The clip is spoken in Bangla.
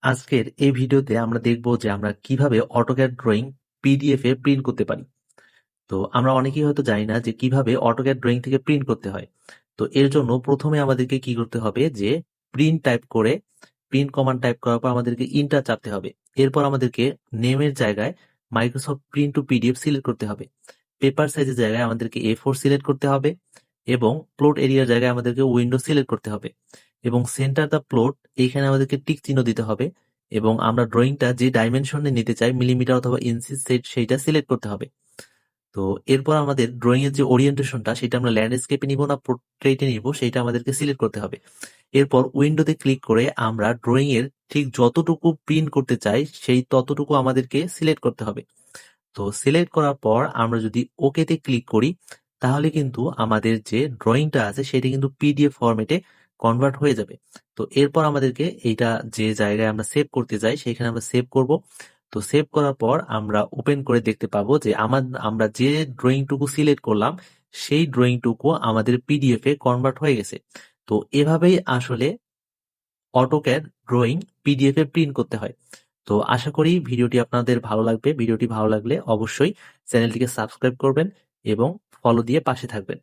আজকের এই ভিডিওতে আমরা দেখব যে আমরা কিভাবে অটোক্যাড ড্রয়িং পিডিএফ এ প্রিন্ট করতে পারি। তো আমরা অনেকেই হয়তো জানি না যে কিভাবে অটোক্যাড ড্রয়িং থেকে প্রিন্ট করতে হয়। তো এর জন্য প্রথমে আমাদেরকে কি করতে হবে যে প্রিন্ট কমান্ড টাইপ করার পর আমাদেরকে ইন্টার চাপতে হবে। এরপর আমাদেরকে নেমের জায়গায় Microsoft print two PDF select করতে হবে। পেপার সাইজের জায়গায় আমাদেরকে A4 সিলেক্ট করতে হবে এবং প্লট এরিয়ার জায়গায় আমাদেরকে উইন্ডো সিলেক্ট করতে হবে এবং সেন্টার দ্য প্লট এইখানে আমাদেরকে টিক চিহ্ন দিতে হবে এবং আমরা ড্রয়িংটা যে ডাইমেনশনে নিতে চাই মিলিমিটার অথবা ইঞ্চি সেইটা সিলেক্ট করতে হবে। তো এরপর আমাদের ড্রয়িং এর যে ওরিয়েন্টেশনটা সেটা আমরা ল্যান্ডস্কেপে নিব না পোর্ট্রেটে নিব সেটা আমাদেরকে সিলেক্ট করতে হবে। এরপর উইন্ডোতে ক্লিক করে আমরা ড্রয়িং এর ঠিক যতটুকু প্রিন্ট করতে চাই সেই ততটুকু আমাদেরকে সিলেক্ট করতে হবে। তো সিলেক্ট করার পর আমরা যদি ওকেতে ক্লিক করি তাহলে কিন্তু আমাদের যে ড্রয়িংটা আছে সেটা কিন্তু পিডিএফ ফরম্যাটে কনভার্ট হয়ে যাবে। তো এরপর আমাদেরকে এইটা যে জায়গায় আমরা সেভ করতে চাই সেখানে আমরা সেভ করব। তো সেভ করার পর আমরা ওপেন করে দেখতে পাবো যে আমরা যে ড্রয়িংটুকু সিলেক্ট করলাম সেই ড্রয়িংটুকু আমাদের পিডিএফ এ কনভার্ট হয়ে গেছে। তো এভাবেই আসলে অটোক্যাড ড্রয়িং পিডিএফ এ প্রিন্ট করতে হয়। তো আশা করি ভিডিওটি আপনাদের ভালো লাগবে। ভিডিওটি ভালো লাগলে অবশ্যই চ্যানেলটিকে সাবস্ক্রাইব করবেন এবং ফলো দিয়ে পাশে থাকবেন।